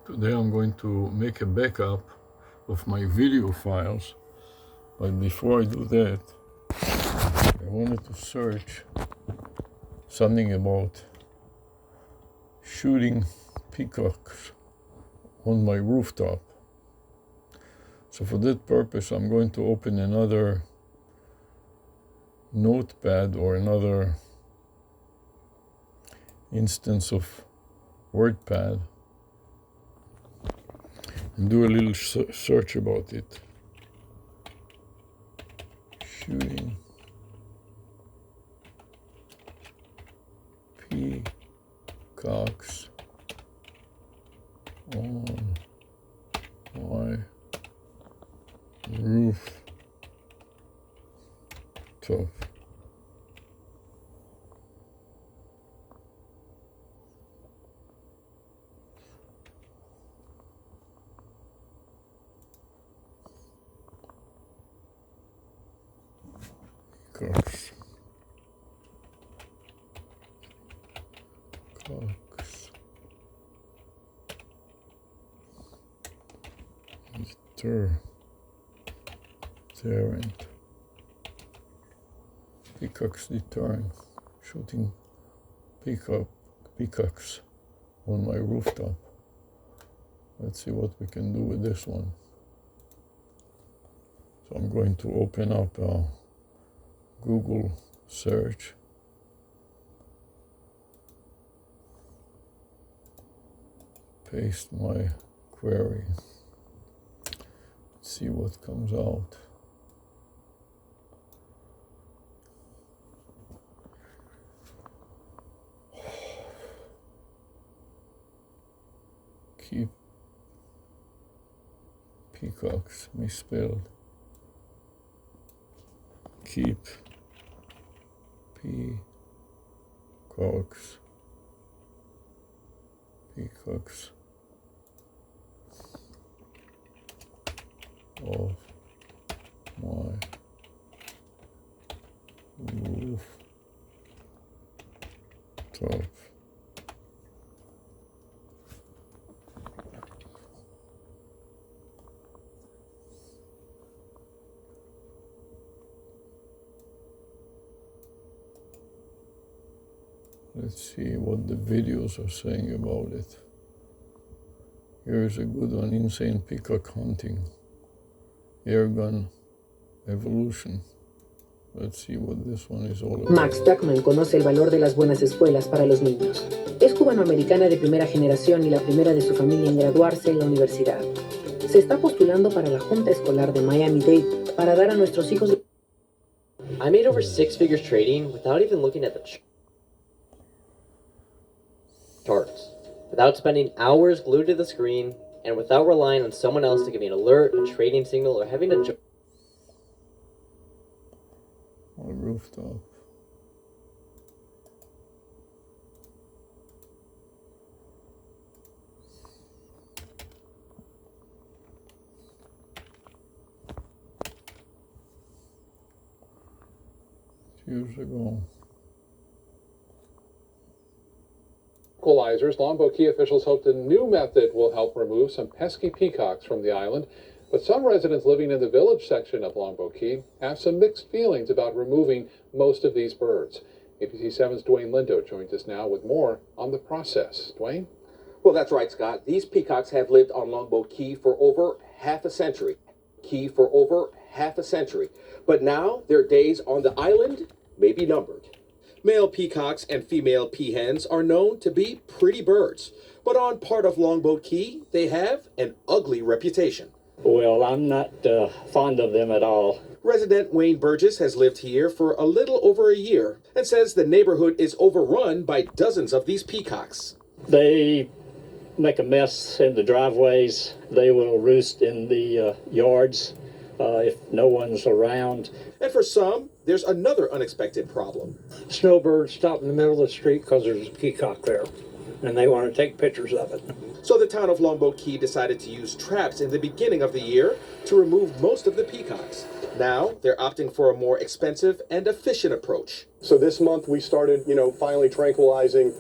Today I'm going to make a backup of my video files, but before I do that, I wanted to search something about shooting peacocks on my rooftop. So for that purpose, I'm going to open another notepad or another instance of WordPad and do a little search about it. Shooting peacocks on my roof top. Peacocks. Peacocks. Deterrent. Peacocks deterrent. Shooting peacocks on my rooftop. Let's see what we can do with this one. So I'm going to open up a Google search. Paste my query. See what comes out. Keep peacocks misspelled. Keep peacocks off my roof top. Let's see what the videos are saying about it. Here's a good one: insane peacock hunting. Airgun evolution. Let's see what this one is all about. Max Tuckman conoce el valor de las buenas escuelas para los niños. Es cubanoamericana de primera generación y la primera de su familia en graduarse en la universidad. Se está postulando para la Junta Escolar de Miami-Dade para dar a nuestros hijos... I made over 6 figures trading without even looking at the charts, without spending hours glued to the screen, and without relying on someone else to give me an alert, a trading signal, or having a on rooftop. Years ago. Equalizers, Longboat Key officials hope the new method will help remove some pesky peacocks from the island. But some residents living in the village section of Longboat Key have some mixed feelings about removing most of these birds. ABC 7's Dwayne Lindo joins us now with more on the process. Dwayne? Well, that's right, Scott. These peacocks have lived on Longboat Key for over half a century. But now their days on the island may be numbered. Male peacocks and female peahens are known to be pretty birds, but on part of Longboat Key, they have an ugly reputation. Well, I'm not fond of them at all. Resident Wayne Burgess has lived here for a little over a year and says the neighborhood is overrun by dozens of these peacocks. They make a mess in the driveways. They will roost in the yards if no one's around. And for some, there's another unexpected problem. Snowbirds stop in the middle of the street because there's a peacock there, and they want to take pictures of it. So the town of Longboat Key decided to use traps in the beginning of the year to remove most of the peacocks. Now they're opting for a more expensive and efficient approach. So this month we started, finally tranquilizing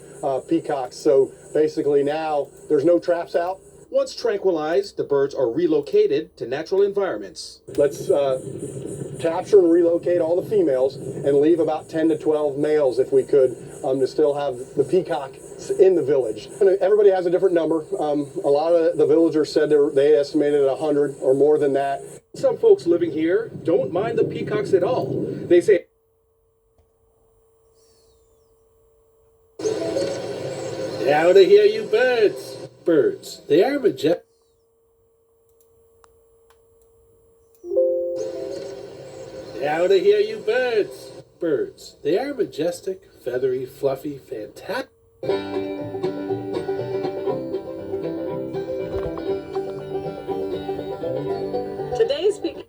peacocks. So basically now there's no traps out. Once tranquilized, the birds are relocated to natural environments. Let's capture and relocate all the females and leave about 10 to 12 males if we could, to still have the peacock in the village. And everybody has a different number. A lot of the villagers said they estimated 100 or more than that. Some folks living here don't mind the peacocks at all. They say, "Now to hear you birds. Birds, they are majestic. Now to hear you birds. Birds, they are majestic, feathery, fluffy, fantastic." Today's peacock.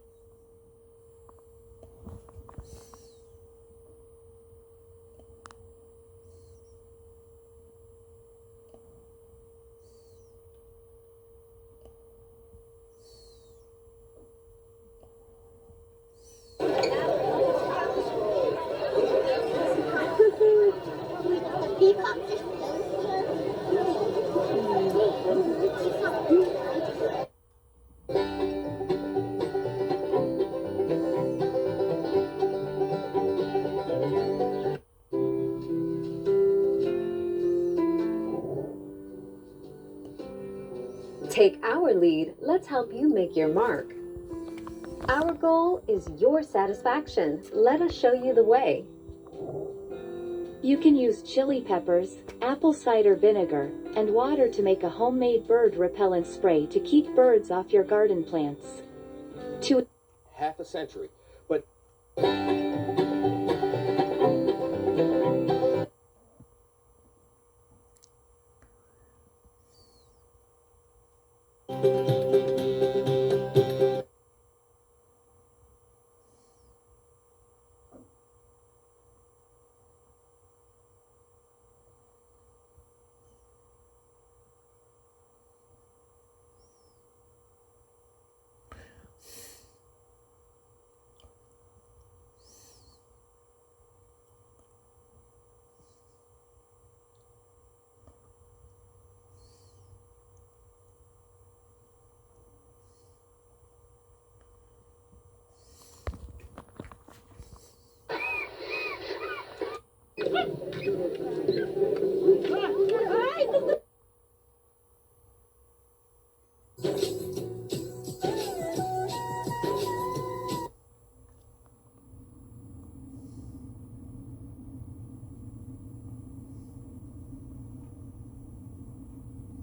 Take our lead, let's help you make your mark. Our goal is your satisfaction. Let us show you the way. You can use chili peppers, apple cider vinegar, and water to make a homemade bird repellent spray to keep birds off your garden plants. half a century. But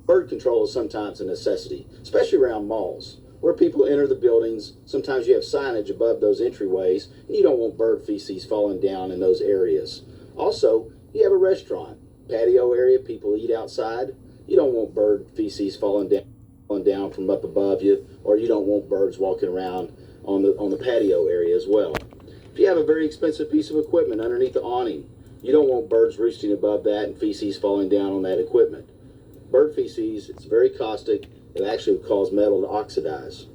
bird control is sometimes a necessity, especially around malls, where people enter the buildings. Sometimes you have signage above those entryways, and you don't want bird feces falling down in those areas. Also, you have a restaurant, patio area, people eat outside. You don't want bird feces falling down from up above you, or you don't want birds walking around on the patio area as well. If you have a very expensive piece of equipment underneath the awning, you don't want birds roosting above that and feces falling down on that equipment. Bird feces, it's very caustic. It actually would cause metal to oxidize.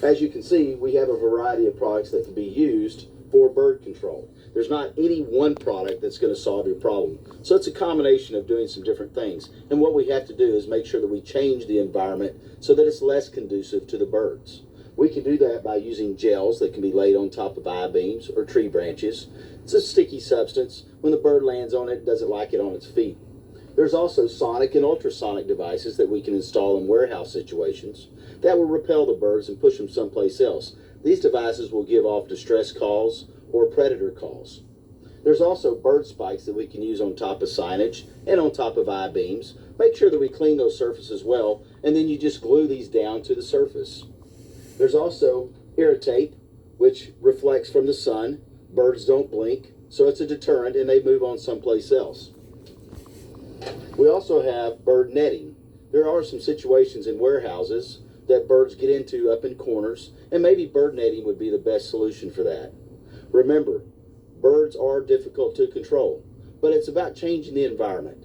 As you can see, we have a variety of products that can be used for bird control. There's not any one product that's going to solve your problem. So it's a combination of doing some different things. And what we have to do is make sure that we change the environment so that it's less conducive to the birds. We can do that by using gels that can be laid on top of I-beams or tree branches. It's a sticky substance. When the bird lands on it, it doesn't like it on its feet. There's also sonic and ultrasonic devices that we can install in warehouse situations that will repel the birds and push them someplace else. These devices will give off distress calls or predator calls. There's also bird spikes that we can use on top of signage and on top of I-beams. Make sure that we clean those surfaces well, and then you just glue these down to the surface. There's also irritate, which reflects from the sun. Birds don't blink, so it's a deterrent and they move on someplace else. We also have bird netting. There are some situations in warehouses that birds get into up in corners, and maybe bird netting would be the best solution for that. Remember, birds are difficult to control, but it's about changing the environment.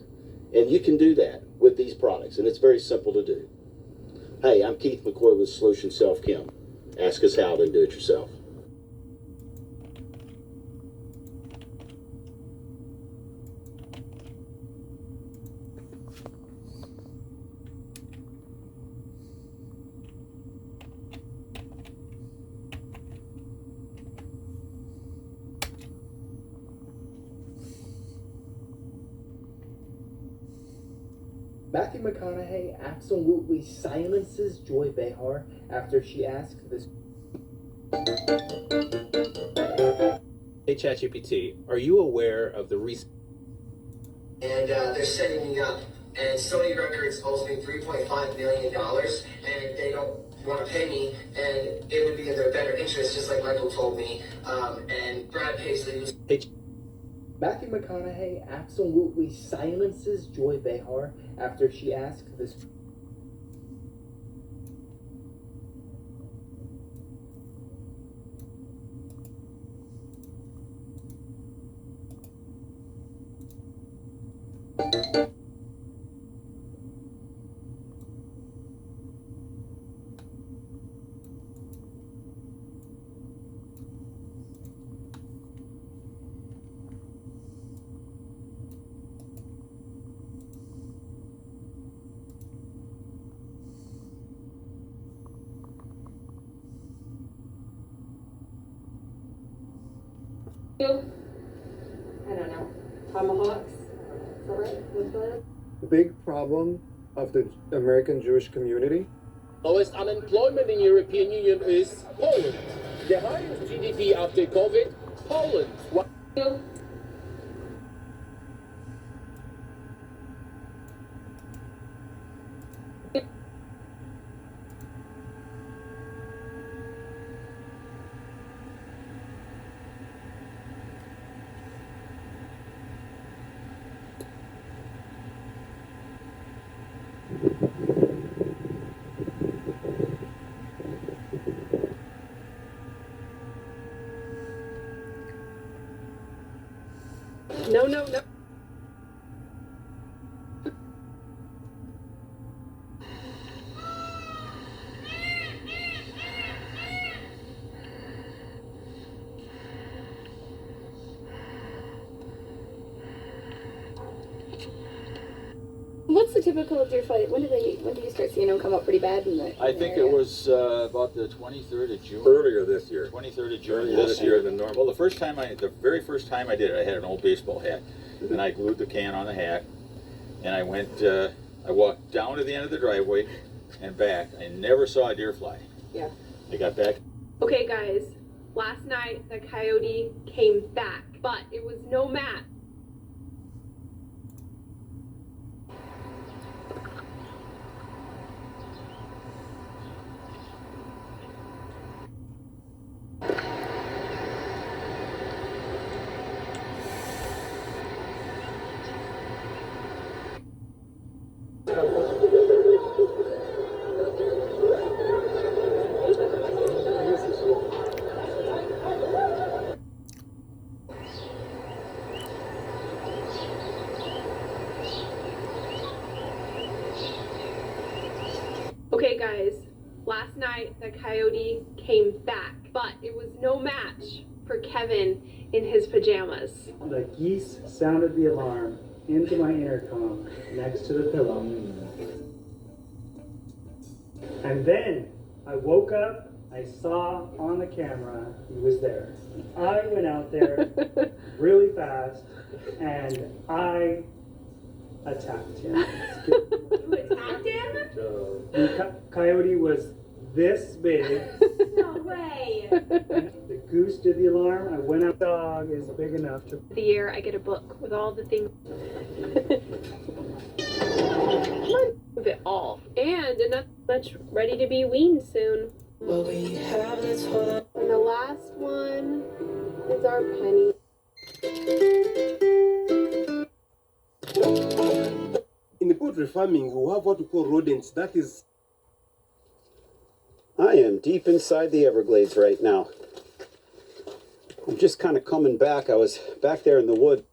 And you can do that with these products, and it's very simple to do. Hey, I'm Keith McCoy with Solution Self Chem. Ask us how, then do it yourself. Matthew McConaughey absolutely silences Joy Behar after she asks this. Hey ChatGPT, are you aware of the recent... And they're setting me up, and Sony Records owes me $3.5 million, and they don't want to pay me, and it would be in their better interest, just like Michael told me, and Brad Paisley was... Matthew McConaughey absolutely silences Joy Behar after she asks this. I don't know. Tomahawks? Is that right? What's that? The big problem of the American Jewish community. Lowest unemployment in European Union is Poland. The highest GDP after COVID, Poland. No, no, no. What's the typical deer fight? When do you start seeing them come up pretty bad in the? I think it was about the 23rd of June. Earlier this year. 23rd of June. Earlier this year than normal. Well, the very first time I did it, I had an old baseball hat, and I glued the can on the hat, and I went. I walked down to the end of the driveway and back. I never saw a deer fly. Yeah. I got back. Okay, guys. Last night the coyote came back, but it was no match. Okay, guys. Last night the coyote came back, but it was no match for Kevin in his pajamas. The geese sounded the alarm into my intercom next to the pillow. And then I woke up, I saw on the camera he was there. I went out there really fast and I attacked him. You attacked him? The coyote was this big. No way. The goose did the alarm. I went out. The dog is big enough to. The year I get a book with all the things. Move it all. And enough much ready to be weaned soon. And the last one is our Penny. In poultry farming, we have what we call rodents. That is. I am deep inside the Everglades right now. I'm just kind of coming back. I was back there in the wood.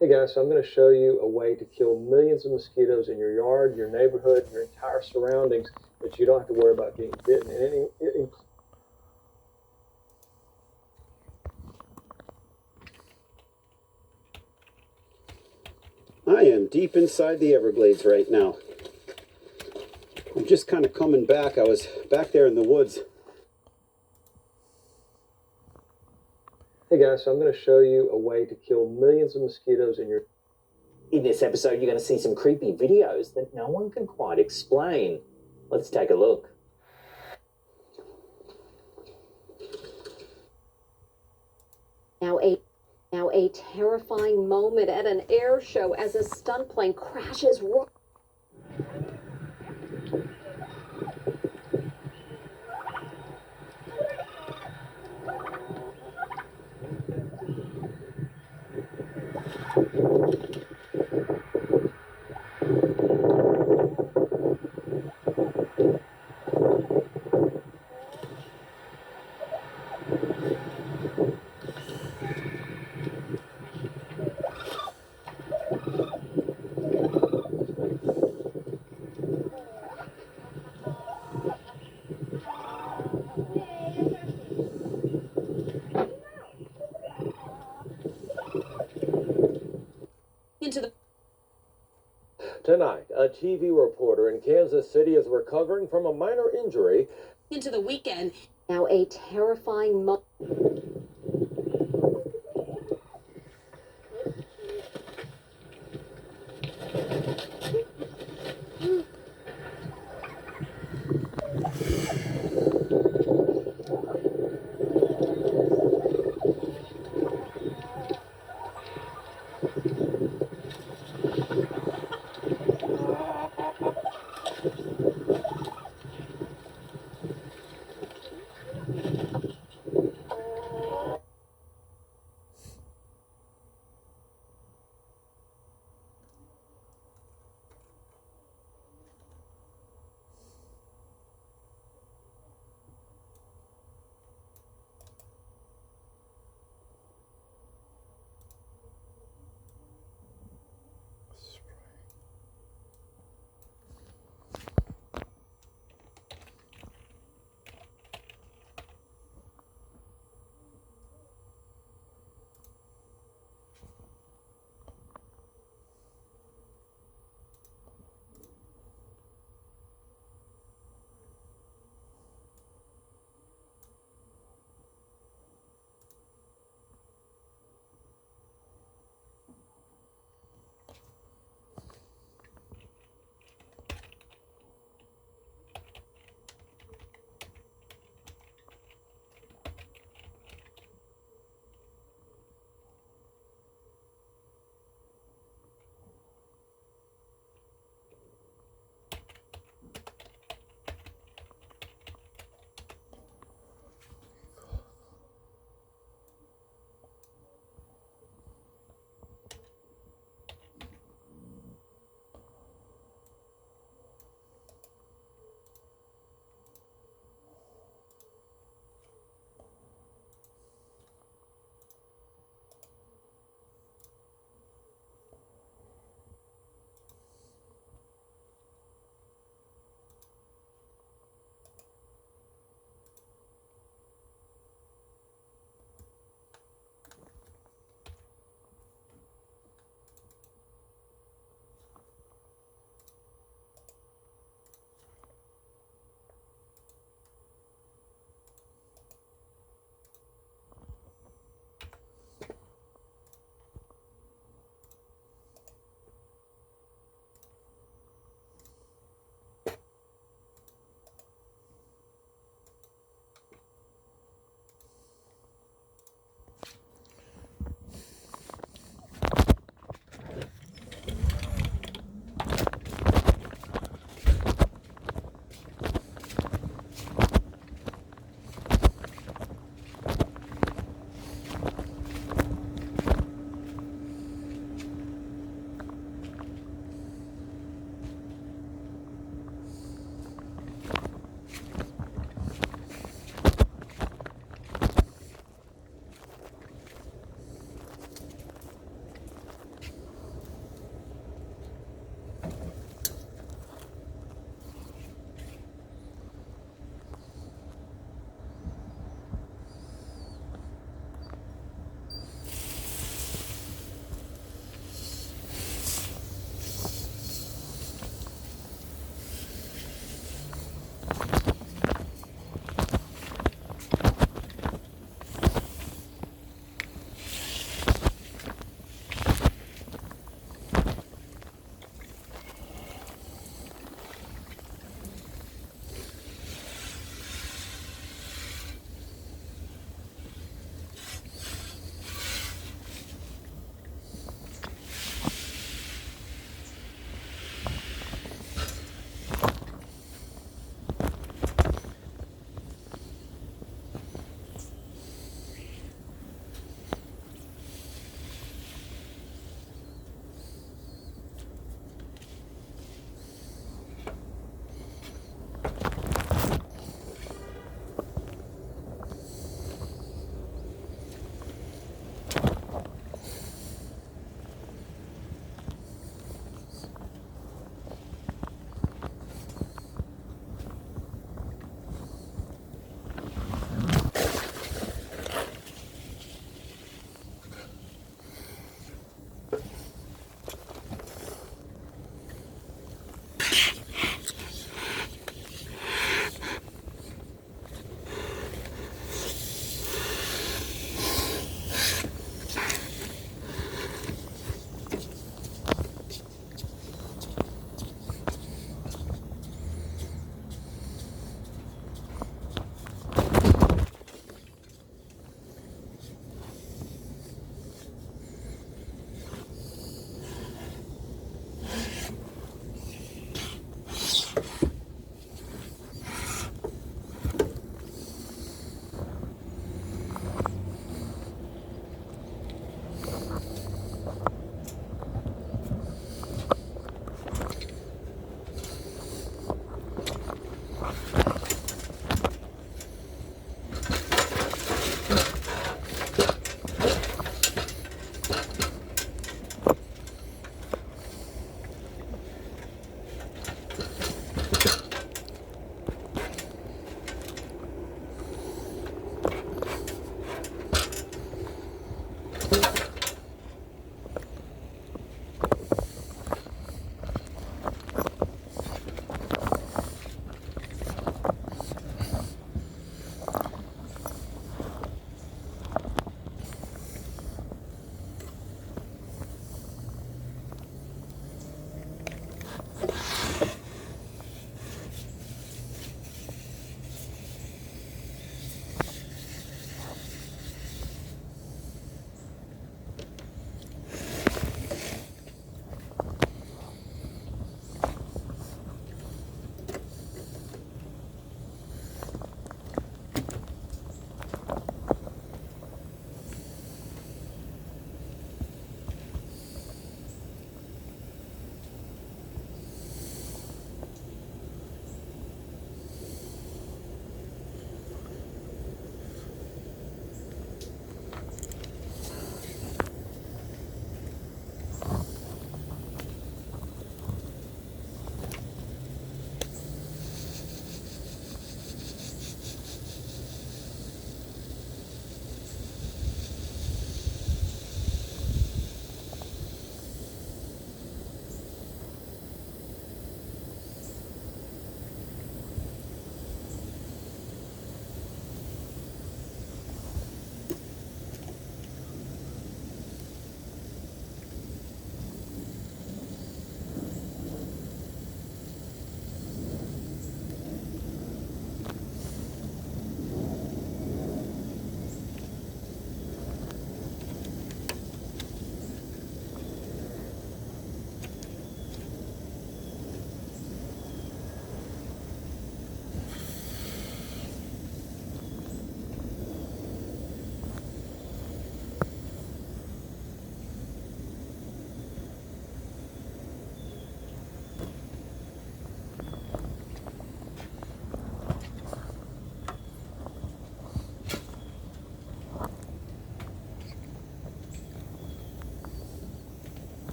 Hey guys, so I'm going to show you a way to kill millions of mosquitoes in your yard, your neighborhood, your entire surroundings, that you don't have to worry about getting bitten. And I am deep inside the Everglades right now. I'm just kind of coming back. I was back there in the woods. Hey guys, so I'm going to show you a way to kill millions of mosquitoes in your... In this episode, you're going to see some creepy videos that no one can quite explain. Let's take a look. Now a terrifying moment at an air show as a stunt plane crashes. Tonight, a TV reporter in Kansas City is recovering from a minor injury. Into the weekend. Now a terrifying moment.